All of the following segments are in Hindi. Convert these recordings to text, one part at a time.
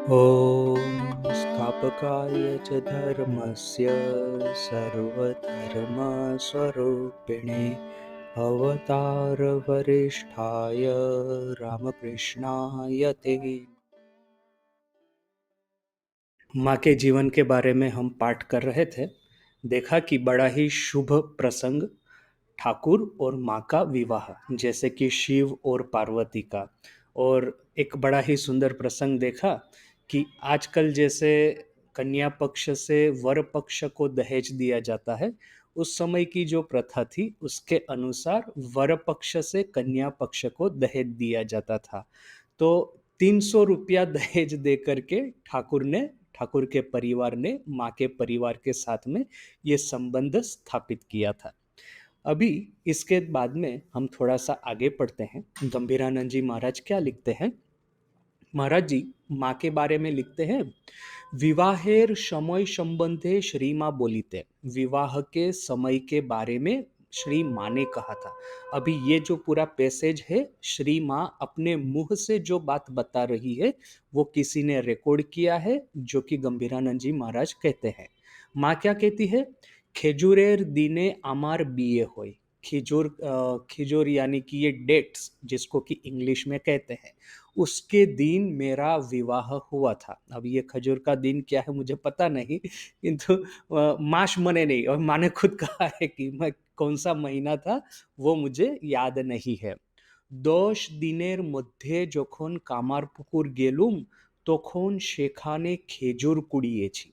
ॐ स्थापकाय च धर्मस्य सर्वधर्मस्वरूपिणे अवतारवरिष्ठाय रामकृष्णाय ते। माँ के जीवन के बारे में हम पाठ कर रहे थे। देखा कि बड़ा ही शुभ प्रसंग ठाकुर और माँ का विवाह, जैसे कि शिव और पार्वती का। और एक बड़ा ही सुंदर प्रसंग देखा कि आजकल जैसे कन्या पक्ष से वर पक्ष को दहेज दिया जाता है, उस समय की जो प्रथा थी उसके अनुसार वर पक्ष से कन्या पक्ष को दहेज दिया जाता था। तो 300 रुपया दहेज दे करके ठाकुर के परिवार ने माँ के परिवार के साथ में ये संबंध स्थापित किया था। अभी इसके बाद में हम थोड़ा सा आगे पढ़ते हैं। गंभीरानंद जी महाराज क्या लिखते हैं। महाराज जी माँ के बारे में लिखते हैं, विवाहेर समय संबंधे श्री माँ बोलीते। विवाह के समय के बारे में श्री माँ ने कहा था। अभी ये जो पूरा पैसेज है, श्री माँ अपने मुंह से जो बात बता रही है वो किसी ने रिकॉर्ड किया है, जो कि गंभीरानंद जी महाराज कहते हैं। माँ क्या कहती है, खेजूरेर दिने आमार बीए होय। खिजूर यानी कि ये डेट्स जिसको कि इंग्लिश में कहते हैं, उसके दिन मेरा विवाह हुआ था। अब ये खजूर का दिन क्या है मुझे पता नहीं, किंतु माश मने नहीं, और माने खुद कहा है कि मैं कौन सा महीना था वो मुझे याद नहीं है। 10 দিনের মধ্যে যখন কামারপুকুর গেলুম তখন সেখানে খেজুর কুড়িয়েছি।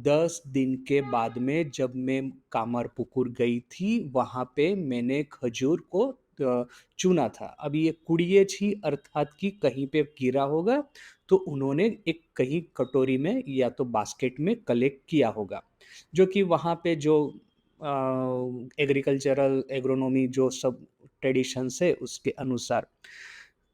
10 दिन के बाद में जब मैं कामारपुकुर गई थी, वहां पे मैंने खजूर को चुना था। अब ये कुड़िए छी अर्थात कि कहीं पे गिरा होगा, तो उन्होंने एक कहीं कटोरी में या तो बास्केट में कलेक्ट किया होगा, जो कि वहाँ पे जो एग्रीकल्चरल एग्रोनॉमी जो सब ट्रेडिशंस है उसके अनुसार।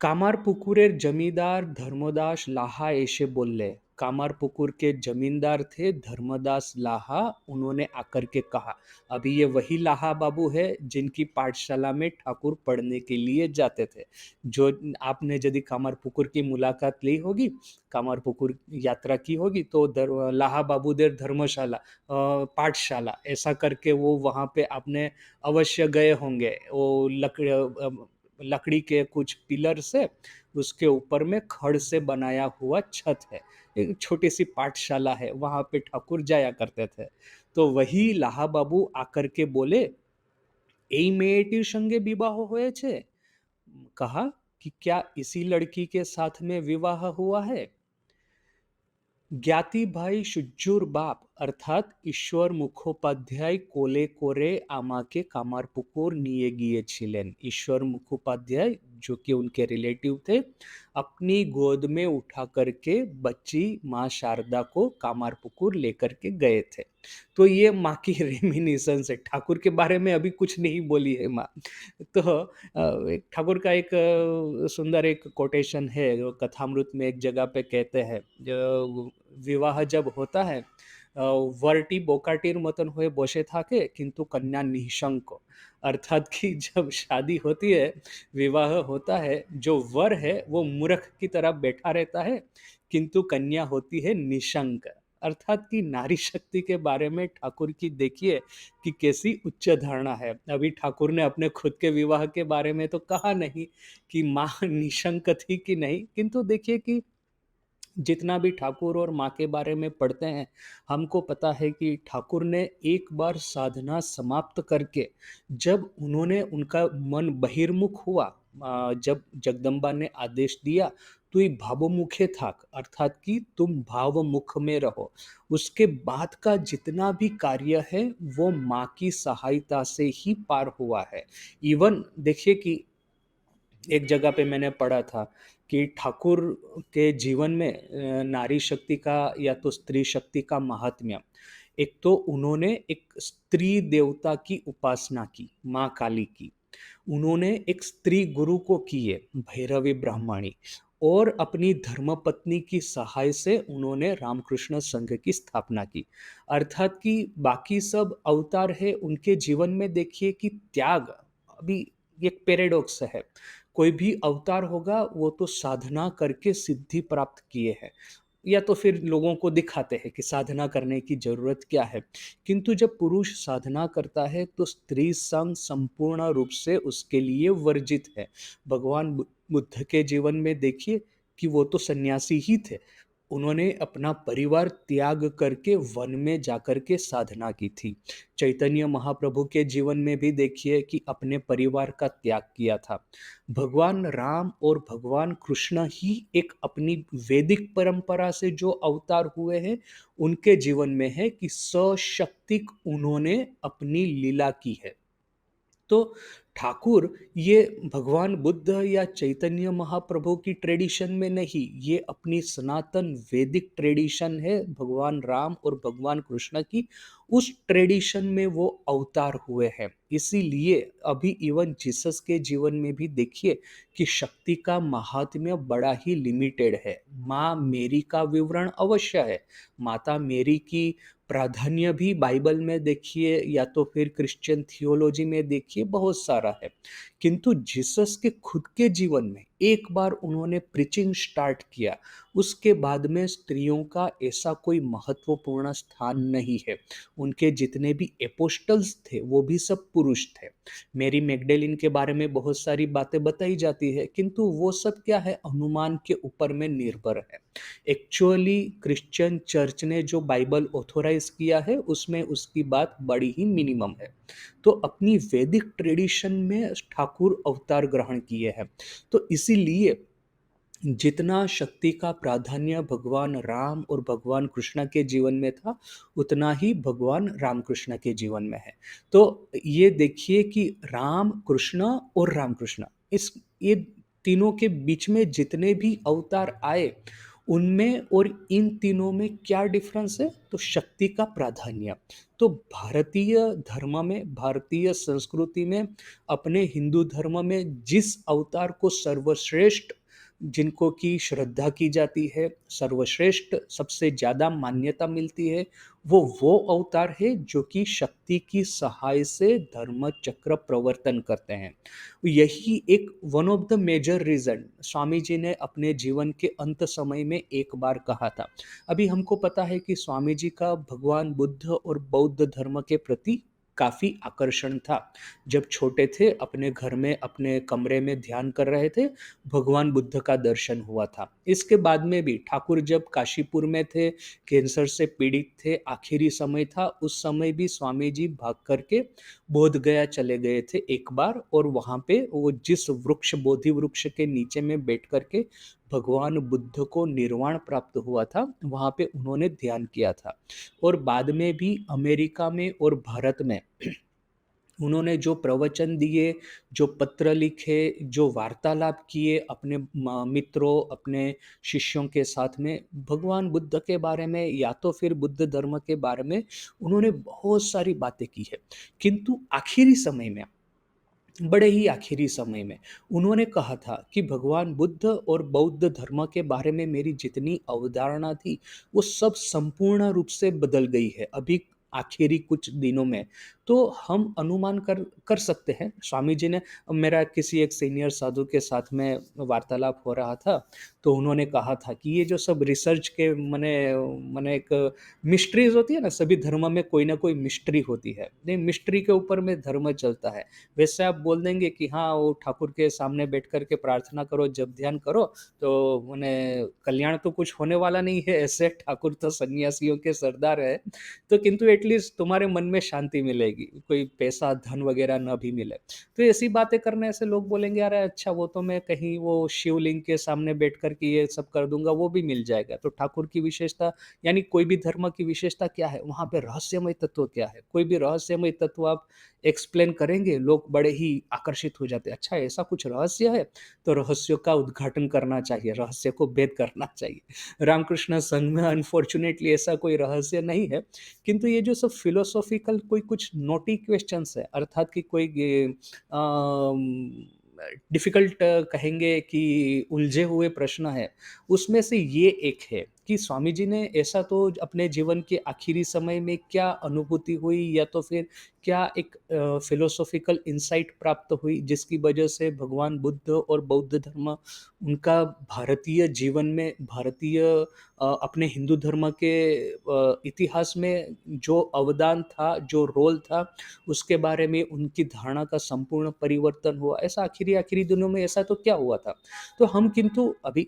कामारपुकुरेर जमींदार धर्मदास लाहा ऐसे बोले। कामारपुकुर के जमींदार थे धर्मदास लाहा, उन्होंने आकर के कहा। अभी ये वही लाहा बाबू है जिनकी पाठशाला में ठाकुर पढ़ने के लिए जाते थे। जो आपने यदि कामारपुकुर की मुलाकात ली होगी, कामारपुकुर यात्रा की होगी, तो लाहा बाबूदेर धर्मशाला पाठशाला ऐसा करके वो वहाँ पे आपने अवश्य गए होंगे। वो लकड़ी के कुछ पिलर से उसके ऊपर में खड़ से बनाया हुआ छत है, एक छोटी सी पाठशाला है, वहां पे ठाकुर जाया करते थे। तो वही लाहा बाबू आकर के बोले, এই মেয়েটির সঙ্গে বিবাহ হয়েছে। कहा कि क्या इसी लड़की के साथ में विवाह हुआ है। ज्ञाति भाई सुज्जुर बाप अर्थात ईश्वर मुखोपाध्याय कोले कोरे আমাকে কামারপুকুর নিয়ে গিয়েছিলেন। ईश्वर मुखोपाध्याय जो कि उनके रिलेटिव थे, अपनी गोद में उठा करके बच्ची माँ शारदा को कामारपुकुर लेकर के गए थे। तो ये माँ की रेमिनिसेंस है, ठाकुर के बारे में अभी कुछ नहीं बोली है माँ। तो एक ठाकुर का एक सुंदर एक कोटेशन है, वो कथामृत में एक जगह पे कहते हैं, जो विवाह जब होता है, वरटी बोकाटीर मतन हुए बसे थाके किंतु कन्या निशंक। अर्थात कि जब शादी होती है, विवाह होता है, जो वर है वो मूर्ख की तरह बैठा रहता है, किंतु कन्या होती है निशंक। अर्थात कि नारी शक्ति के बारे में ठाकुर की देखिए कि कैसी उच्च धारणा है। अभी ठाकुर ने अपने खुद के विवाह के बारे में तो कहा नहीं कि माँ निशंक थी कि नहीं, किंतु देखिए कि जितना भी ठाकुर और माँ के बारे में पढ़ते हैं, हमको पता है कि ठाकुर ने एक बार साधना समाप्त करके जब उन्होंने उनका मन बहिर्मुख हुआ, जब जगदम्बा ने आदेश दिया, तो ये भावमुखे था, अर्थात कि तुम भावमुख में रहो। उसके बाद का जितना भी कार्य है वो माँ की सहायता से ही पार हुआ है। इवन देखिए कि एक जगह पे मैंने पढ़ा था कि ठाकुर के जीवन में नारी शक्ति का या तो स्त्री शक्ति का महात्म्य। एक तो उन्होंने एक स्त्री देवता की उपासना की, माँ काली की। उन्होंने एक स्त्री गुरु को किए, भैरवी ब्राह्मणी। और अपनी धर्मपत्नी की सहाय से उन्होंने रामकृष्ण संघ की स्थापना की। अर्थात कि बाकी सब अवतार है उनके जीवन में देखिए कि त्याग, अभी एक पैराडॉक्स है, कोई भी अवतार होगा वो तो साधना करके सिद्धि प्राप्त किए हैं। या तो फिर लोगों को दिखाते हैं कि साधना करने की ज़रूरत क्या है। किंतु जब पुरुष साधना करता है तो स्त्री संग संपूर्ण रूप से उसके लिए वर्जित है। भगवान बुद्ध के जीवन में देखिए कि वो तो सन्यासी ही थे। उन्होंने अपना परिवार त्याग करके वन में जाकर के साधना की थी। चैतन्य महाप्रभु के जीवन में भी देखिए कि अपने परिवार का त्याग किया था। भगवान राम और भगवान कृष्ण ही एक अपनी वैदिक परंपरा से जो अवतार हुए हैं, उनके जीवन में है कि सशक्तिक उन्होंने अपनी लीला की है। तो ठाकुर ये भगवान बुद्ध या चैतन्य महाप्रभु की ट्रेडिशन में नहीं, ये अपनी सनातन वैदिक ट्रेडिशन है भगवान राम और भगवान कृष्ण की। उस ट्रेडिशन में वो अवतार हुए हैं। इसीलिए अभी इवन जीसस के जीवन में भी देखिए कि शक्ति का महात्म्य बड़ा ही लिमिटेड है। माँ मेरी का विवरण अवश्य है। माता मेरी की प्राधान्य भी बाइबल में देखिए या तो फिर क्रिश्चियन थियोलॉजी में देखिए बहुत सारा है। किंतु जीसस के खुद के जीवन में एक बार उन्होंने प्रीचिंग स्टार्ट किया, उसके बाद में स्त्रियों का ऐसा कोई महत्वपूर्ण स्थान नहीं है। उनके जितने भी एपोस्टल्स थे वो भी सब पुरुष थे। मेरी मैगडेलिन के बारे में बहुत सारी बातें बताई जाती है, किंतु वो सब क्या है, अनुमान के ऊपर में निर्भर है। एक्चुअली क्रिश्चियन चर्च ने जो बाइबल ऑथोराइज किया है उसमें उसकी बात बड़ी ही मिनिमम है। तो अपनी वैदिक ट्रेडिशन में ठाकुर अवतार ग्रहण किए हैं। तो इसीलिए जितना शक्ति का प्राधान्य भगवान राम और भगवान कृष्ण के जीवन में था, उतना ही भगवान रामकृष्ण के जीवन में है। तो ये देखिए कि राम कृष्ण और रामकृष्ण, इस ये तीनों के बीच में जितने भी अवतार आए, उनमें और इन तीनों में क्या डिफरेंस है, तो शक्ति का प्राधान्य। तो भारतीय धर्म में, भारतीय संस्कृति में, अपने हिंदू धर्म में जिस अवतार को सर्वश्रेष्ठ, जिनको की श्रद्धा की जाती है, सर्वश्रेष्ठ सबसे ज़्यादा मान्यता मिलती है, वो अवतार है जो कि शक्ति की सहाय से धर्म चक्र प्रवर्तन करते हैं। यही एक one of the major reason Swami ji ने अपने जीवन के अंत समय में एक बार कहा था। अभी हमको पता है कि स्वामी जी का भगवान बुद्ध और बौद्ध धर्म के प्रति काफ़ी आकर्षण था। जब छोटे थे अपने घर में अपने कमरे में ध्यान कर रहे थे, भगवान बुद्ध का दर्शन हुआ था। इसके बाद में भी ठाकुर जब काशीपुर में थे, कैंसर से पीड़ित थे, आखिरी समय था, उस समय भी स्वामी जी भाग करके बोध गया चले गए थे एक बार, और वहाँ पे वो जिस वृक्ष, बोधि वृक्ष के नीचे में बैठ करके भगवान बुद्ध को निर्वाण प्राप्त हुआ था, वहाँ पे उन्होंने ध्यान किया था। और बाद में भी अमेरिका में और भारत में उन्होंने जो प्रवचन दिए, जो पत्र लिखे, जो वार्तालाप किए अपने मित्रों, अपने शिष्यों के साथ में, भगवान बुद्ध के बारे में या तो फिर बुद्ध धर्म के बारे में उन्होंने बहुत सारी बातें की है। किंतु आखिरी समय में, बड़े ही आखिरी समय में उन्होंने कहा था कि भगवान बुद्ध और बौद्ध धर्म के बारे में मेरी जितनी अवधारणा थी, वो सब संपूर्ण रूप से बदल गई है अभी आखिरी कुछ दिनों में। तो हम अनुमान कर सकते हैं, स्वामी जी ने, मेरा किसी एक सीनियर साधु के साथ में वार्तालाप हो रहा था, तो उन्होंने कहा था कि ये जो सब रिसर्च के मने मने एक मिस्ट्रीज होती है ना, सभी धर्म में कोई ना कोई मिस्ट्री होती है, नहीं मिस्ट्री के ऊपर में धर्म चलता है। वैसे आप बोल देंगे कि हाँ, वो ठाकुर के सामने बैठ कर के प्रार्थना करो, जब ध्यान करो, तो मने कल्याण तो कुछ होने वाला नहीं है, ऐसे ठाकुर तो सन्यासियों के सरदार है। तो किंतु एटलीस्ट तुम्हारे मन में शांति मिलेगी, कोई पैसा धन वगैरह ना भी मिले। तो ऐसी बातें करने से लोग बोलेंगे अरे अच्छा, वो तो मैं कहीं वो शिवलिंग के सामने बैठ कर के ये सब कर दूंगा, वो भी मिल जाएगा। तो ठाकुर की विशेषता, यानी कोई भी धर्म की विशेषता क्या है, वहाँ पे रहस्यमय तत्व क्या है, कोई भी रहस्यमय तत्व आप एक्सप्लेन करेंगे, लोग बड़े ही आकर्षित हो जाते हैं। अच्छा, ऐसा कुछ रहस्य है, तो रहस्यों का उद्घाटन करना चाहिए, रहस्य को भेद करना चाहिए। रामकृष्ण संघ में अनफॉर्चुनेटली ऐसा कोई रहस्य नहीं है। किंतु ये जो सब फिलोसॉफिकल कोई कुछ नोटी क्वेश्चंस है, अर्थात कि कोई डिफिकल्ट कहेंगे कि उलझे हुए प्रश्न है, उसमें से ये एक है कि स्वामी जी ने ऐसा तो अपने जीवन के आखिरी समय में क्या अनुभूति हुई या तो फिर क्या एक फिलोसॉफिकल इंसाइट प्राप्त हुई जिसकी वजह से भगवान बुद्ध और बौद्ध धर्म उनका भारतीय जीवन में भारतीय अपने हिंदू धर्म के इतिहास में जो अवदान था, जो रोल था, उसके बारे में उनकी धारणा का संपूर्ण परिवर्तन हुआ। ऐसा आखिरी-आखिरी दिनों में ऐसा तो क्या हुआ था? तो हम किंतु अभी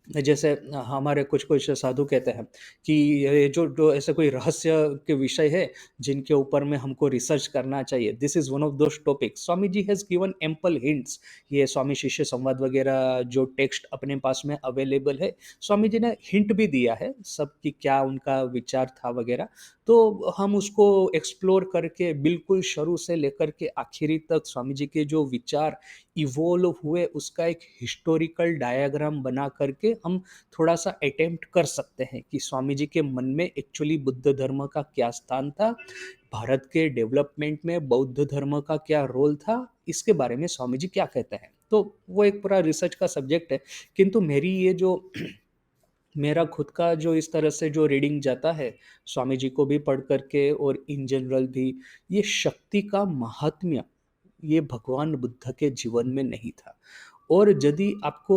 जैसे हमारे कुछ-कुछ साधु कहते हैं कि ये जो ऐसे कोई रहस्य के विषय है, जिनके ऊपर में हमको रिसर्च करना चाहिए। This is one of those topics. Swami ji has given ample hints. ये स्वामी शिष्य संवाद वगैरह जो टेक्स्ट अपने पास में अवेलेबल है, स्वामी जी ने हिंट भी दिया है सब कि क्या उनका विचार था वगैरह। तो हम उसको एक्सप्लोर करके बिल्कुल शुरू से लेकर के आखिरी तक स्वामी जी के जो विचार इवॉल्व हुए उसका एक हिस्टोरिकल डायग्राम बना करके हम थोड़ा-सा अटेम्प्ट कर सकते हैं कि स्वामी जी के मन में एक्चुअली बुद्ध धर्म का क्या स्थान था, भारत के डेवलपमेंट में बौद्ध धर्म का क्या रोल था, इसके बारे में स्वामी जी क्या कहते हैं। तो वो एक पूरा रिसर्च का सब्जेक्ट है, किंतु मेरी ये जो मेरा खुद का जो इस तरह से जो रीडिंग जाता है, स्वामी जी को भी पढ़ कर के और इन जनरल भी, ये शक्ति का महात्म्य ये भगवान बुद्ध के जीवन में नहीं था। और यदि आपको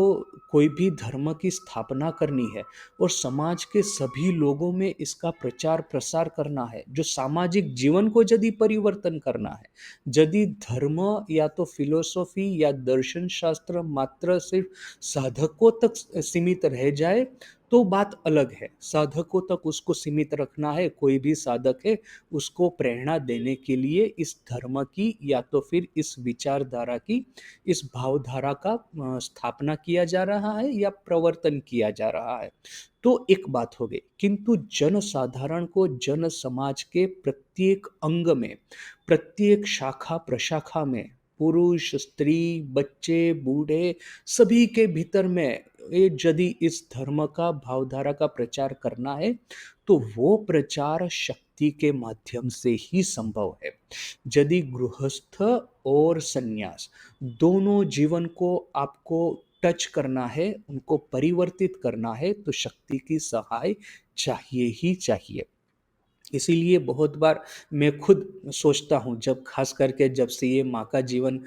कोई भी धर्म की स्थापना करनी है और समाज के सभी लोगों में इसका प्रचार-प्रसार करना है, जो सामाजिक जीवन को यदि परिवर्तन करना है, यदि धर्म या तो फ़िलॉसफ़ी या दर्शन शास्त्र मात्र सिर्फ़ साधकों तक सीमित रह जाए, तो बात अलग है। साधकों तक उसको सीमित रखना है, कोई भी साधक है, उसको प्रेरणा देने के लिए इस धर्म की या तो फिर इस विचारधारा की, इस भावधारा का स्थापना किया जा रहा है या प्रवर्तन किया जा रहा है। तो एक बात हो गई, किंतु जनसाधारण को जन समाज के प्रत्येक अंग में, प्रत्येक शाखा-प्रशाखा में, पुरुष, स्त्री, बच्चे, बूढ़े सभी के भीतर में ये यदि इस धर्म का भावधारा का प्रचार करना है, तो वो प्रचार शक्ति के माध्यम से ही संभव है। यदि गृहस्थ और सन्यास दोनों जीवन को आपको टच करना है, उनको परिवर्तित करना है, तो शक्ति की सहाय चाहिए ही चाहिए। इसीलिए बहुत बार मैं खुद सोचता हूँ जब ख़ास करके जब से ये माँ का जीवन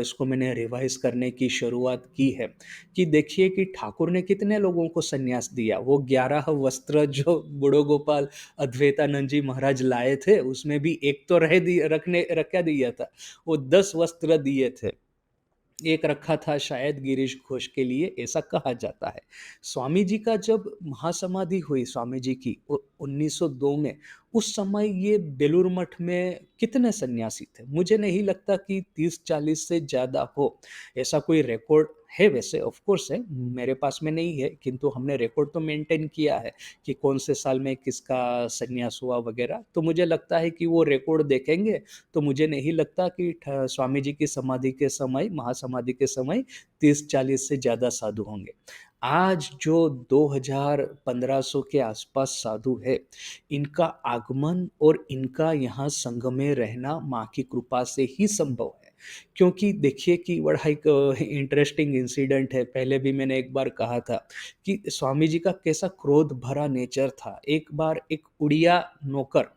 इसको मैंने रिवाइज़ करने की शुरुआत की है, कि देखिए कि ठाकुर ने कितने लोगों को सन्यास दिया। वो 11 वस्त्र जो बूढ़ो गोपाल अद्वैतानंद जी महाराज लाए थे, उसमें भी एक तो रख दिया था। वो 10 वस्त्र दिए थे। एक रखा था शायद गिरीश घोष के लिए, ऐसा कहा जाता है। स्वामी जी का जब महासमाधि हुई स्वामी जी की 1902 में, उस समय ये बेलूर मठ में कितने सन्यासी थे? मुझे नहीं लगता कि 30-40 से ज़्यादा हो। ऐसा कोई रिकॉर्ड है वैसे ऑफ कोर्स है, मेरे पास में नहीं है, किंतु हमने रिकॉर्ड तो मेंटेन किया है कि कौन से साल में किसका सन्यास हुआ वगैरह। तो मुझे लगता है कि वो रिकॉर्ड देखेंगे तो मुझे नहीं लगता कि स्वामी जी की समाधि के समय, महासमाधि के समय 30-40 से ज़्यादा साधु होंगे। आज जो 2000-1500 के आसपास साधु है, इनका आगमन और इनका यहाँ संघ में रहना माँ की कृपा से ही संभव है। क्योंकि देखिए कि बड़ा एक इंटरेस्टिंग इंसिडेंट है, पहले भी मैंने एक बार कहा था कि स्वामी जी का कैसा क्रोध भरा नेचर था। एक बार एक उड़िया नौकर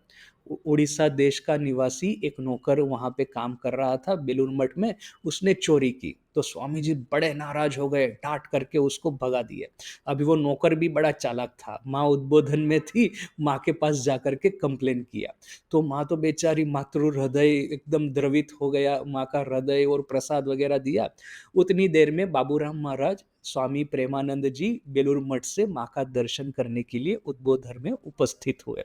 उड़ीसा देश का निवासी एक नौकर वहाँ पे काम कर रहा था बेलूर मठ में, उसने चोरी की। तो स्वामी जी बड़े नाराज़ हो गए, डाँट करके उसको भगा दिए। अभी वो नौकर भी बड़ा चालाक था, माँ उद्बोधन में थी, माँ के पास जाकर के कंप्लेन किया। तो माँ तो बेचारी मातृ हृदय एकदम द्रवित हो गया, माँ का हृदय और प्रसाद वगैरह दिया। उतनी देर में बाबूराम महाराज, स्वामी प्रेमानंद जी बेलूर मठ से माँ का दर्शन करने के लिए उद्बोधन में उपस्थित हुए।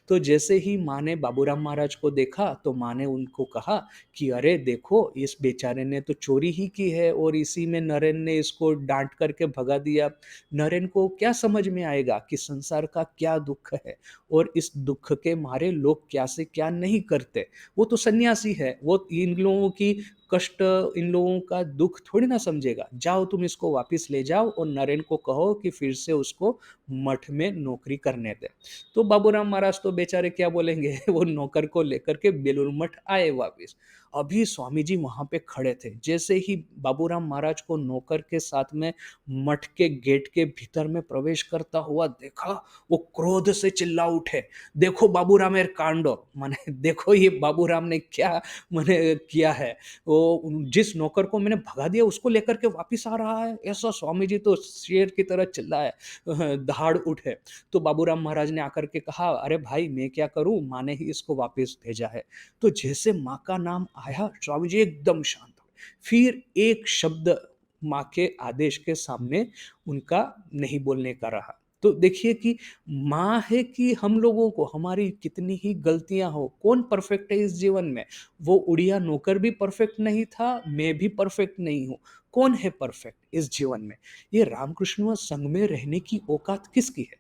तो जैसे ही माँ ने बाबूराम महाराज को देखा तो माँ ने उनको कहा कि अरे देखो इस बेचारे ने तो चोरी ही की है और इसी में नरेन ने इसको डांट करके भगा दिया। नरेन को क्या समझ में आएगा कि संसार का क्या दुख है और इस दुख के मारे लोग क्या से क्या नहीं करते। वो तो सन्यासी है, वो इन लोगों की कष्ट, इन लोगों का दुख थोड़ी ना समझेगा। जाओ तुम इसको वापस ले जाओ और नरेन को कहो कि फिर से उसको मठ में नौकरी करने दे। तो बाबूराम महाराज तो बेचारे क्या बोलेंगे वो नौकर को लेकर के बेलूर मठ आए वापस। अभी स्वामी जी वहाँ पे खड़े थे। जैसे ही बाबूराम महाराज को नौकर के साथ में मठ के गेट के भीतर में प्रवेश करता हुआ देखा, वो क्रोध से चिल्ला उठे, "देखो बाबूरामेर कांड, माने देखो ये बाबूराम ने क्या माने किया है। वो जिस नौकर को मैंने भगा दिया उसको लेकर के वापिस आ रहा है।" ऐसा स्वामी जी तो शेर की तरह चिल्लाए, दहाड़ उठे। तो बाबूराम महाराज ने आकर के कहा, "अरे भाई मैं क्या करूँ? माँ ने ही इसको वापस भेजा है।" तो जैसे माँ का नाम आया, स्वामी जी एकदम शांत हो गए। फिर एक शब्द माँ के आदेश के सामने उनका नहीं बोलने का रहा। तो देखिए कि माँ है कि हम लोगों को हमारी कितनी ही गलतियाँ हो, कौन परफेक्ट है इस जीवन में? वो उड़िया नौकर भी परफेक्ट नहीं था, मैं भी परफेक्ट नहीं हूँ। कौन है परफेक्ट इस जीवन में? ये रामकृष्ण संघ में रहने की औकात किसकी है?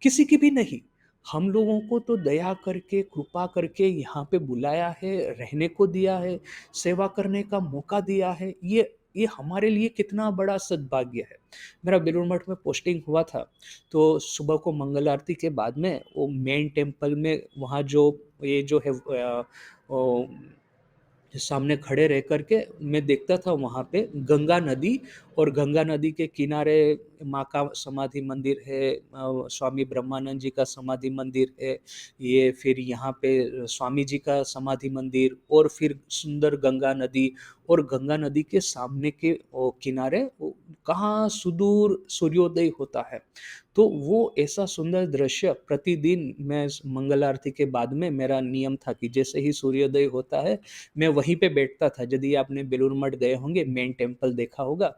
किसी की भी नहीं। हम लोगों को तो दया करके, कृपा करके यहाँ पे बुलाया है, रहने को दिया है, सेवा करने का मौका दिया है। ये हमारे लिए कितना बड़ा सद्भाग्य है। मेरा बेलूर मठ में पोस्टिंग हुआ था, तो सुबह को मंगल आरती के बाद में वो मेन टेम्पल में वहाँ जो ये जो है ओ सामने खड़े रह कर के मैं देखता था वहाँ पे गंगा नदी, और गंगा नदी के किनारे माँ का समाधि मंदिर है, स्वामी ब्रह्मानंद जी का समाधि मंदिर है, ये फिर यहाँ पे स्वामी जी का समाधि मंदिर, और फिर सुंदर गंगा नदी, और गंगा नदी के सामने के किनारे कहाँ सुदूर सूर्योदय होता है। तो वो ऐसा सुंदर दृश्य प्रतिदिन मैं मंगल आरती के बाद में मेरा नियम था कि जैसे ही सूर्योदय होता है मैं वहीं पे बैठता था। यदि आपने बेलूर मठ गए होंगे, मेन टेम्पल देखा होगा,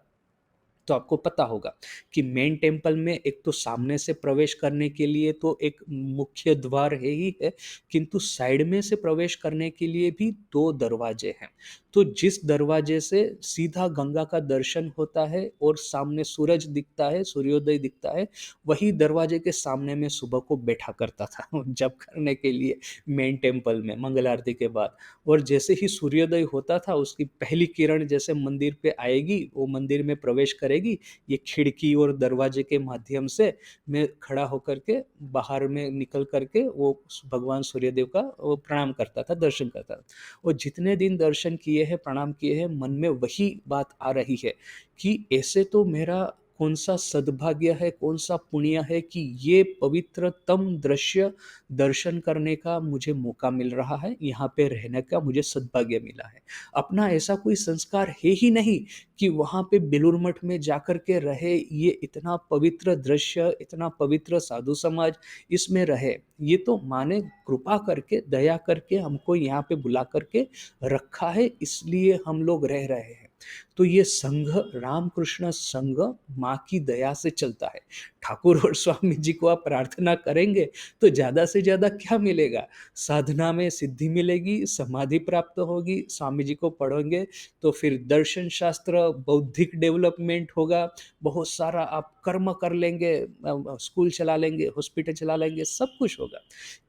तो आपको पता होगा कि मेन टेम्पल में एक तो सामने से प्रवेश करने के लिए तो एक मुख्य द्वार है ही है, किंतु साइड में से प्रवेश करने के लिए भी 2 दरवाजे हैं। तो जिस दरवाजे से सीधा गंगा का दर्शन होता है और सामने सूरज दिखता है, सूर्योदय दिखता है, वही दरवाजे के सामने मैं सुबह को बैठा करता था जप करने के लिए मेन टेम्पल में मंगल आरती के बाद। और जैसे ही सूर्योदय होता था, उसकी पहली किरण जैसे मंदिर पे आएगी, वो मंदिर में प्रवेश करेगी, ये खिड़की और दरवाजे के माध्यम से मैं खड़ा होकर के बाहर में निकल करके वो भगवान सूर्यदेव का वो प्रणाम करता था, दर्शन करता था। और जितने दिन दर्शन किए हैं, प्रणाम किए हैं, मन में वही बात आ रही है कि ऐसे तो मेरा कौन-सा सद्भाग्य है, कौन-सा पुण्य है कि ये पवित्रतम दृश्य दर्शन करने का मुझे मौका मिल रहा है, यहाँ पे रहने का मुझे सद्भाग्य मिला है। अपना ऐसा कोई संस्कार है ही नहीं कि वहाँ पे बेलूर मठ में जाकर के रहे, ये इतना पवित्र दृश्य, इतना पवित्र साधु समाज इसमें रहे। ये तो माँ ने कृपा करके, दया करके हमको यहाँ पे बुला करके रखा है, इसलिए हम लोग रह रहे हैं। तो ये संघ, रामकृष्ण संघ माँ की दया से चलता है। ठाकुर और स्वामी जी को आप प्रार्थना करेंगे तो ज़्यादा से ज़्यादा क्या मिलेगा? साधना में सिद्धि मिलेगी, समाधि प्राप्त होगी, स्वामी जी को पढ़ोगे तो फिर दर्शन शास्त्र, बौद्धिक डेवलपमेंट होगा, बहुत सारा आप कर्म कर लेंगे, स्कूल चला लेंगे, हॉस्पिटल चला लेंगे, सब कुछ होगा।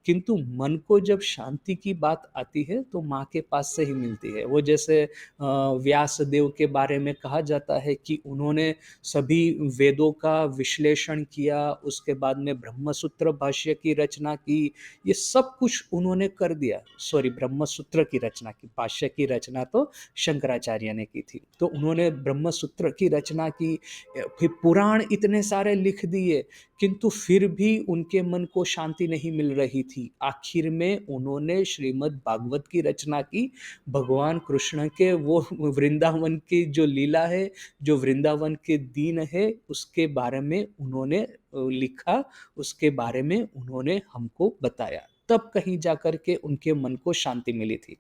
किंतु मन को जब शांति की बात आती है तो माँ के पास से ही मिलती है। वो जैसे व्यास देव के बारे में कहा जाता है कि उन्होंने सभी वेदों का विश्लेषण किया, उसके बाद में ब्रह्मसूत्र भाष्य की रचना की, ये सब कुछ उन्होंने कर दिया। सॉरी, ब्रह्मसूत्र की रचना की, भाष्य की रचना तो शंकराचार्य ने की थी। तो उन्होंने ब्रह्मसूत्र की रचना की, फिर पुराण इतने सारे लिख दिए, किंतु फिर भी उनके मन को शांति नहीं मिल रही थी। आखिर में उन्होंने श्रीमद् भागवत की रचना की। भगवान कृष्ण के वो वृंदावन की जो लीला है, जो वृंदावन के दीन है, उसके बारे में उन्होंने लिखा, उसके बारे में उन्होंने हमको बताया। तब कहीं जाकर के उनके मन को शांति मिली थी।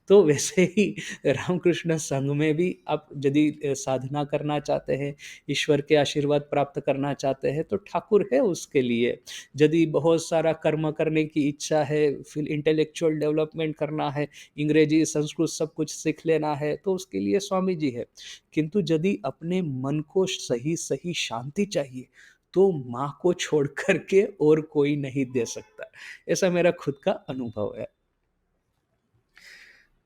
तो वैसे ही रामकृष्ण संघ में भी आप यदि साधना करना चाहते हैं, ईश्वर के आशीर्वाद प्राप्त करना चाहते हैं, तो ठाकुर है उसके लिए। यदि बहुत सारा कर्म करने की इच्छा है, फिर इंटेलेक्चुअल डेवलपमेंट करना है, अंग्रेजी, संस्कृत सब कुछ सीख लेना है, तो उसके लिए स्वामी जी है। किंतु यदि अपने मन को सही-सही शांति चाहिए, तो माँ को छोड़ कर के और कोई नहीं दे सकता। ऐसा मेरा खुद का अनुभव है।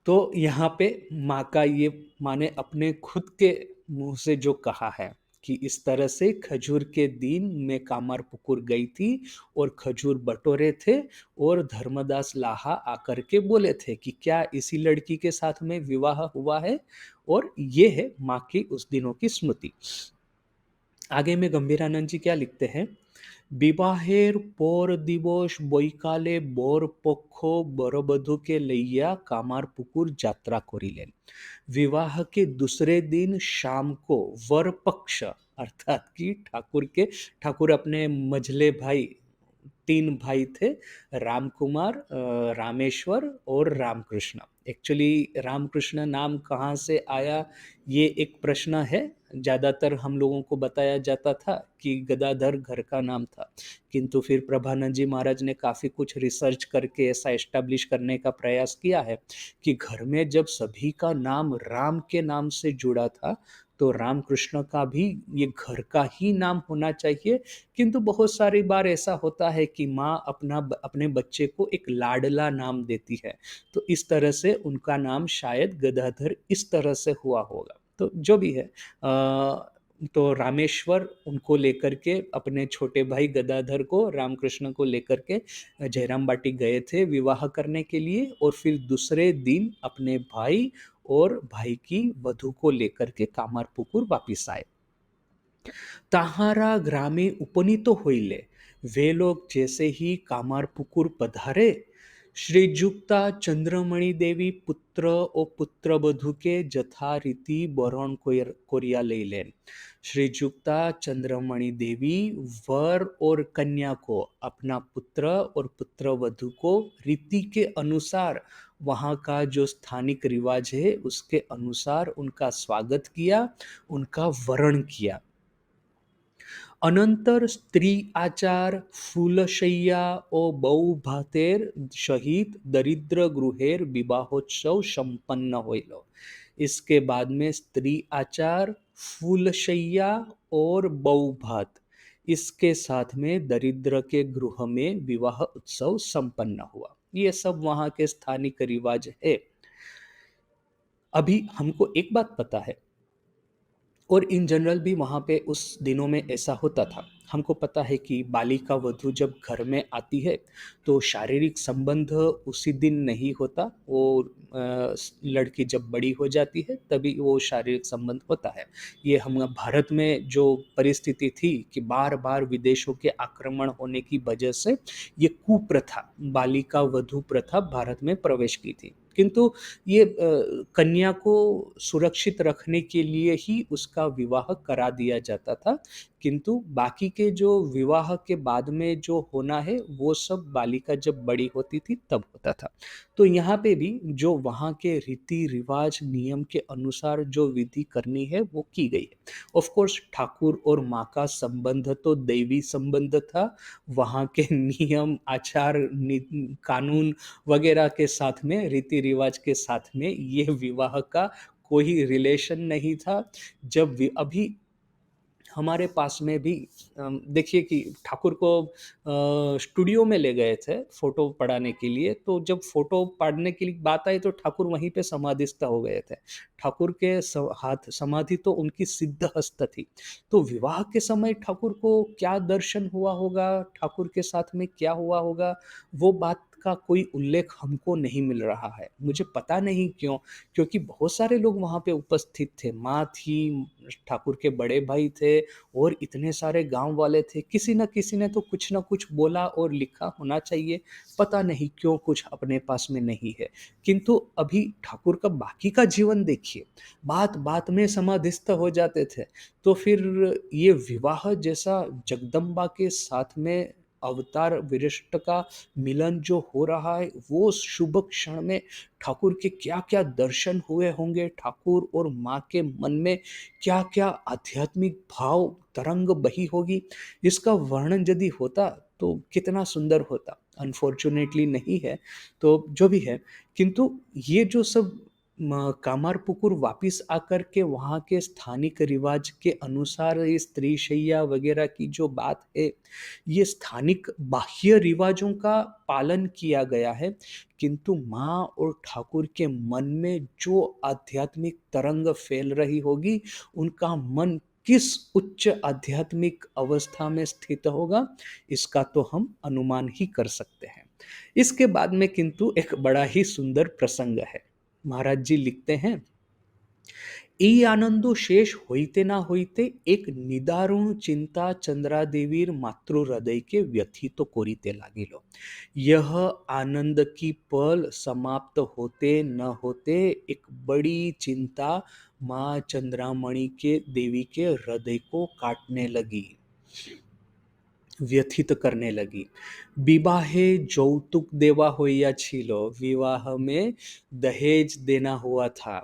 तो यहाँ पे माँ का ये, माँ ने अपने खुद के मुँह से जो कहा है कि इस तरह से खजूर के दिन मैं कामारपुकुर गई थी और खजूर बटोरे थे और धर्मदास लाहा आकर के बोले थे कि क्या इसी लड़की के साथ में विवाह हुआ है, और ये है माँ की उस दिनों की स्मृति। आगे में गंभीरानंद जी क्या लिखते हैं, विवाहेर पर दिवस বৈকালে बर पक्ष बरबधू के लैया कामारपुकुर यात्रा करिलेन। विवाह के दूसरे दिन शाम को वर पक्ष अर्थात कि ठाकुर अपने मझले भाई, तीन भाई थे, रामकुमार, रामेश्वर और रामकृष्ण। एक्चुअली रामकृष्ण नाम कहाँ से आया, ये एक प्रश्न है। ज़्यादातर हम लोगों को बताया जाता था कि गदाधर घर का नाम था, किंतु फिर प्रभानंद जी महाराज ने काफ़ी कुछ रिसर्च करके ऐसा एस्टैब्लिश करने का प्रयास किया है कि घर में जब सभी का नाम राम के नाम से जुड़ा था, तो रामकृष्ण का भी ये घर का ही नाम होना चाहिए। किंतु बहुत सारी बार ऐसा होता है कि माँ अपने बच्चे को एक लाडला नाम देती है, तो इस तरह से उनका नाम शायद गदाधर इस तरह से हुआ होगा। तो जो भी है, तो रामेश्वर उनको लेकर के, अपने छोटे भाई गदाधर को, रामकृष्ण को लेकर के जयराम बाटी गए थे विवाह करने के लिए, और फिर दूसरे दिन अपने भाई और भाई की वधू को लेकर के कामारपुकुर वापिस आए। ताहारा ग्रामे उपनीत होइले, वे लोग जैसे ही कामारपुकुर पधारे, श्रीजुक्ता चंद्रमणि देवी पुत्र और पुत्रवधू के जथारीति बरण कोरिया लैलेन। श्रीजुक्ता चंद्रमणि देवी वर और कन्या को, अपना पुत्र और पुत्रवधू को रीति के अनुसार, वहाँ का जो स्थानिक रिवाज है उसके अनुसार उनका स्वागत किया, उनका वरण किया। अनंतर स्त्री आचार फूलशय्या और बऊ भातेर सहित दरिद्र गृहेर विवाहोत्सव संपन्न होइलो। इसके बाद में स्त्री आचार, फूलशय्या और बऊ भात, इसके साथ में दरिद्र के गृह में विवाह उत्सव संपन्न हुआ। ये सब वहाँ के स्थानिक रिवाज है। अभी हमको एक बात पता है, और इन जनरल भी वहाँ पे उस दिनों में ऐसा होता था। हमको पता है कि बालिका वधू जब घर में आती है तो शारीरिक संबंध उसी दिन नहीं होता, वो लड़की जब बड़ी हो जाती है तभी वो शारीरिक संबंध होता है। ये हम भारत में जो परिस्थिति थी कि बार बार विदेशों के आक्रमण होने की वजह से ये कुप्रथा, बालिका वधू प्रथा भारत में प्रवेश की थी, किंतु ये कन्या को सुरक्षित रखने के लिए ही उसका विवाह करा दिया जाता था, किंतु बाकी के जो विवाह के बाद में जो होना है वो सब बालिका जब बड़ी होती थी तब होता था। तो यहाँ पे भी जो वहाँ के रीति रिवाज नियम के अनुसार जो विधि करनी है वो की गई है। ऑफ कोर्स ठाकुर और माँ का संबंध तो दैवी संबंध था, वहाँ के नियम आचार कानून वगैरह के साथ में, रीति रिवाज के साथ में ये विवाह का कोई रिलेशन नहीं था। जब अभी हमारे पास में भी देखिए कि ठाकुर को स्टूडियो में ले गए थे फोटो पढ़ाने के लिए, तो जब फोटो पढ़ने की बात आई तो ठाकुर वहीं पे समाधिस्थ हो गए थे। ठाकुर के हाथ समाधि तो उनकी सिद्ध हस्त थी। तो विवाह के समय ठाकुर को क्या दर्शन हुआ होगा, ठाकुर के साथ में क्या हुआ होगा, वो बात का कोई उल्लेख हमको नहीं मिल रहा है। मुझे पता नहीं क्यों, क्योंकि बहुत सारे लोग वहाँ पे उपस्थित थे, माँ थी, ठाकुर के बड़े भाई थे और इतने सारे गांव वाले थे। किसी न किसी ने तो कुछ ना कुछ बोला और लिखा होना चाहिए, पता नहीं क्यों कुछ अपने पास में नहीं है। किंतु अभी ठाकुर का बाकी का जीवन देखिए, बात बात में समाधिस्थ हो जाते थे। तो फिर ये विवाह जैसा जगदम्बा के साथ में अवतार विशिष्ट का मिलन जो हो रहा है, वो शुभ क्षण में ठाकुर के क्या क्या दर्शन हुए होंगे, ठाकुर और माँ के मन में क्या क्या आध्यात्मिक भाव तरंग बही होगी, इसका वर्णन यदि होता तो कितना सुंदर होता। अनफॉर्चुनेटली नहीं है, तो जो भी है, किंतु ये जो सब कामारपुकुर वापिस आकर के वहाँ के स्थानिक रिवाज के अनुसार ये स्त्री शैया वगैरह की जो बात है, ये स्थानिक बाह्य रिवाजों का पालन किया गया है, किंतु माँ और ठाकुर के मन में जो आध्यात्मिक तरंग फैल रही होगी, उनका मन किस उच्च आध्यात्मिक अवस्था में स्थित होगा, इसका तो हम अनुमान ही कर सकते हैं। इसके बाद में किंतु एक बड़ा ही सुंदर प्रसंग है। महाराज जी लिखते हैं, এই আনন্দ শেষ হইতে না হইতে এক নিদারুণ চিন্তা चंद्रादेवीर मातृ हृदय के व्यथित करिते लागिल। यह आनंद की पल समाप्त होते न होते एक बड़ी चिंता माँ चंद्रामणि के देवी के हृदय को काटने लगी, व्यथित करने लगी। विवाहे যৌতুক देवा होया छिलो, विवाह में दहेज देना हुआ था।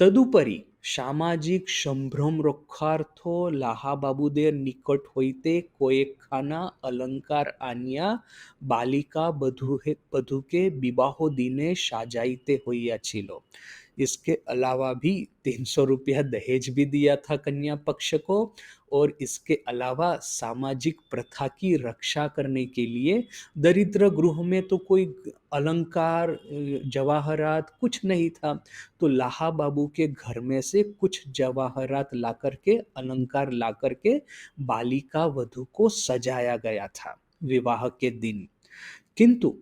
તદુપરી સામાજિક સંભ્રમ રક્ષાર્થો લાહાબાબુদের નિકટ হইতে কয়েকখানা अलंकार আনিয়া बालिका बधू के विवाह दिने साजाइते হইয়াছিল। इसके अलावा भी 300 रुपया दहेज भी दिया था कन्या पक्ष को, और इसके अलावा सामाजिक प्रथा की रक्षा करने के लिए दरिद्र गृह में तो कोई अलंकार जवाहरात कुछ नहीं था, तो लाहा बाबू के घर में से कुछ जवाहरात ला करके, अलंकार ला करके बालिका वधू को सजाया गया था विवाह के दिन। किंतु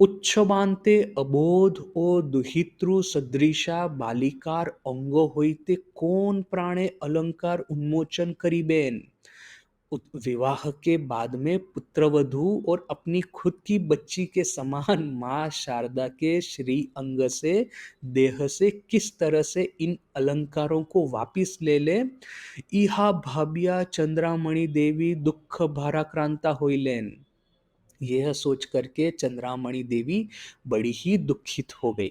उच्छ्वान्ते अबोध ओ दुहितृ सदृशा बालिकार अंग होइते कौन प्राणे अलंकार उन्मोचन करीबेन। विवाह के बाद में पुत्रवधू और अपनी खुद की बच्ची के समान माँ शारदा के श्री अंग से, देह से किस तरह से इन अलंकारों को वापिस ले ले, इहा भाबिया चंद्रामणि देवी दुख भाराक्रांता होइलेन। यह सोच करके चंद्रामणि देवी बड़ी ही दुखित हो गई।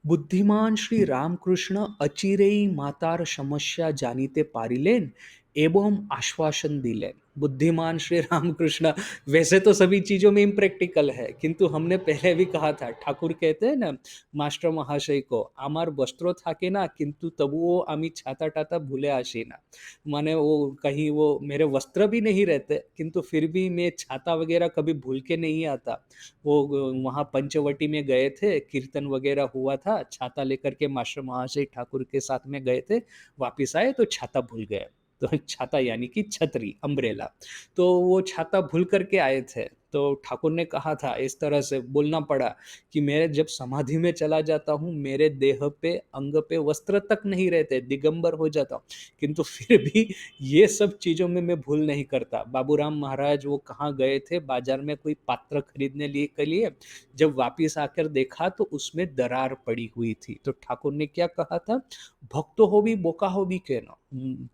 बुद्धिमान श्री रामकृष्ण अचिरेई मातार समस्या जानीते पारिलेन एवं आश्वासन दिलेन। बुद्धिमान श्री रामकृष्ण वैसे तो सभी चीजों में इम्प्रैक्टिकल है, किंतु हमने पहले भी कहा था, ठाकुर कहते हैं ना मास्टर महाशय को, आमार वस्त्रों थाके ना किंतु तबुओ आमी छाता टाता भूले आशी ना। माने वो कहीं वो मेरे वस्त्र भी नहीं रहते, किंतु फिर भी मैं छाता वगैरह कभी भूल के नहीं आता। वो वहाँ पंचवटी में गए थे, कीर्तन वगैरह हुआ था, छाता लेकर के मास्टर महाशय ठाकुर के साथ में गए थे, वापिस आए तो छाता भूल गए। तो छाता यानी कि छतरी, अम्ब्रेला, तो वो छाता भूल करके आए थे। तो ठाकुर ने कहा था, इस तरह से बोलना पड़ा कि मैं जब समाधि में चला जाता हूँ, मेरे देह पे, अंग पे वस्त्र तक नहीं रहते, दिगंबर हो जाता हूँ, किंतु फिर भी ये सब चीज़ों में मैं भूल नहीं करता। बाबूराम महाराज वो कहाँ गए थे, बाजार में कोई पात्र खरीदने के लिए, जब वापिस आकर देखा तो उसमें दरार पड़ी हुई थी। तो ठाकुर ने क्या कहा था, भक्त हो भी बोका हो भी कहना,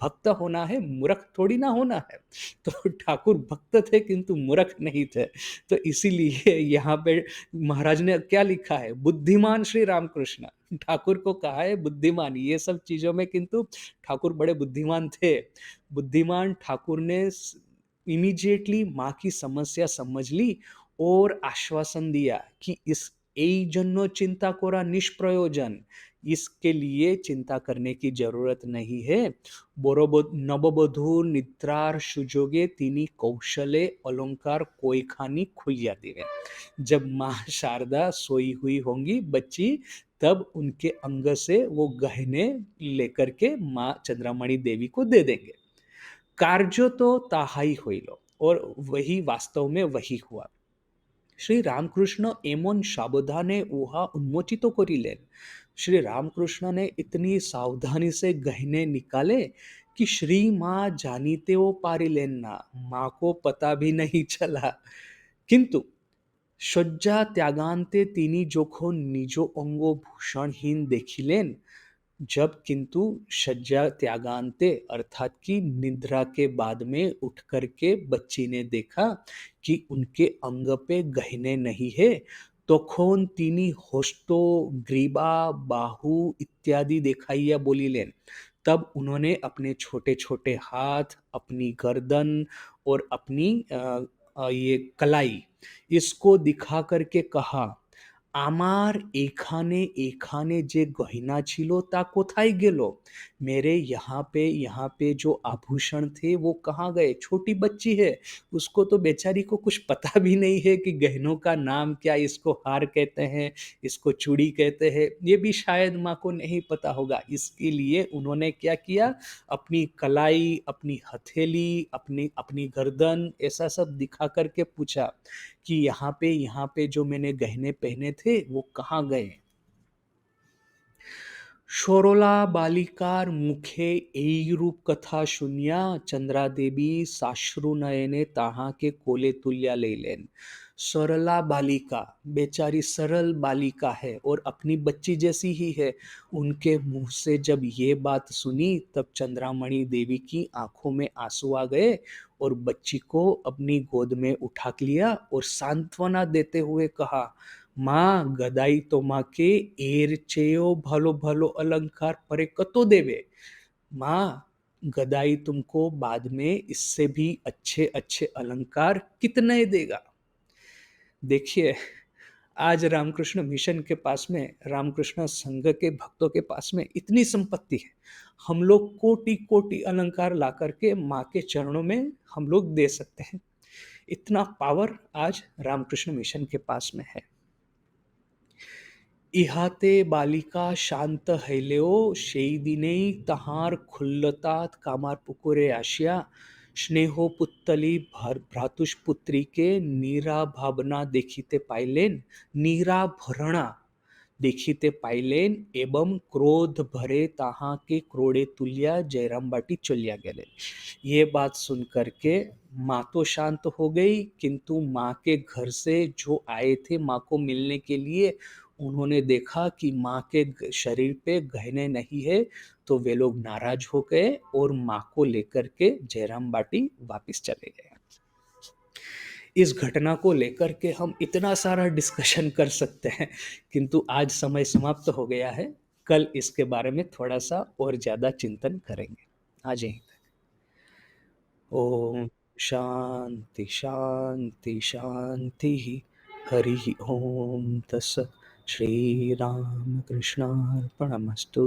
भक्त होना है, मूर्ख थोड़ी ना होना है। तो ठाकुर भक्त थे किंतु मूर्ख नहीं थे। तो इसीलिए यहाँ पे महाराज ने क्या लिखा है, बुद्धिमान श्री रामकृष्ण, ठाकुर को कहा है बुद्धिमान। ये सब चीजों में किंतु ठाकुर बड़े बुद्धिमान थे। बुद्धिमान ठाकुर ने इमीडिएटली माँ की समस्या समझ ली और आश्वासन दिया कि इस এই জন্য चिंता कोरा निष्प्रयोजन, इसके लिए चिंता करने की जरूरत नहीं है। नवबधू निद्रार सुजोगे तिनी कौशले अलंकार कोई खानी खुलिया दिवे। जब माँ शारदा सोई हुई होंगी बच्ची, तब उनके अंग से वो गहने लेकर के माँ चंद्रामणि देवी को दे देंगे। कार्य तो ताहाई हुईलो, और वही वास्तव में वही हुआ। श्री रामकृष्ण एमन सावधाने उहा उन्मोचित करिलेन। श्री रामकृष्ण ने इतनी सावधानी से गहने निकाले कि श्री माँ जानीते वो पारिलेन ना, माँ को पता भी नहीं चला। किंतु शय्या त्यागांते तिनी जोखन निजो अंगो भूषणहीन देखिलेन। जब किंतु शय्या त्यागांते अर्थात कि निद्रा के बाद में उठ करके बच्ची ने देखा कि उनके अंग पे गहने नहीं है, तखन तिनी हस्त, ग्रीवा, बाहु इत्यादि देखाइया बोलिलेन। तब उन्होंने अपने छोटे छोटे हाथ, अपनी गर्दन और अपनी ये कलाई, इसको दिखा करके कहा, আমার এখানে এখানে যে गहना ছিল তা কোথায় গেল? मेरे यहाँ पे जो आभूषण थे वो कहाँ गए? छोटी बच्ची है, उसको तो बेचारी को कुछ पता भी नहीं है कि गहनों का नाम क्या, इसको हार कहते हैं, इसको चूड़ी कहते हैं, ये भी शायद माँ को नहीं पता होगा। इसके लिए उन्होंने क्या किया, अपनी कलाई, अपनी हथेली, अपनी अपनी गर्दन ऐसा सब दिखा कर के पूछा कि यहाँ पे जो मैंने गहने पहने थे वो कहाँ गए? সরলা বালিকার মুখে এইরূপ কথা শুনিয়া চন্দ্রাদেবী साश्रुनयने ताहाके कोले तुल्या लैलेन। सरला बालिका, बेचारी सरल बालिका है और अपनी बच्ची जैसी ही है। उनके मुंह से जब ये बात सुनी तब चंद्रामणि देवी की आंखों में आंसू आ गए और बच्ची को अपनी गोद में उठा लिया और सांत्वना देते हुए कहा, માં ગદાઈ તો માકે એર ચેયો भलो भलो अलंकार परे कतो देवे। माँ, गदाई तुमको बाद में इससे भी अच्छे अच्छे अलंकार कितने देगा। देखिए, आज रामकृष्ण मिशन के पास में, रामकृष्ण संघ के भक्तों के पास में इतनी संपत्ति है, हम लोग कोटि कोटि अलंकार ला करके माँ के चरणों में हम लोग दे सकते हैं। इतना पावर आज रामकृष्ण मिशन के पास में है। ইহাতে বালিকা শান্ত হইলেও সেই দিনেই তাহার খুল্লতাৎ কামার পুকুরে আসিয়া স্নেহপুত্তলি ভ্রাতুষ্পুত্রীকে নিরাভাবনা দেখিতে পাইলেন, নিরাভরণা देखिते पाइलेन एवं क्रोध भरे ताहा के क्रोड़े तुल्या जयराम बाटी चलिया गए। ये बात सुन करके माँ तो शांत हो गई, किंतु माँ के घर से जो आए थे माँ को मिलने के लिए, उन्होंने देखा कि माँ के शरीर पे गहने नहीं है, तो वे लोग नाराज हो गए और माँ को लेकर के जयराम बाटी वापिस चले गए। इस घटना को लेकर के हम इतना सारा डिस्कशन कर सकते हैं, किंतु आज समय समाप्त हो गया है। कल इसके बारे में थोड़ा सा और ज्यादा चिंतन करेंगे। आज यहीं तक। ओम शांति शांति शांति। हरि ओम तत्सत्। श्री राम कृष्णार्पणमस्तु।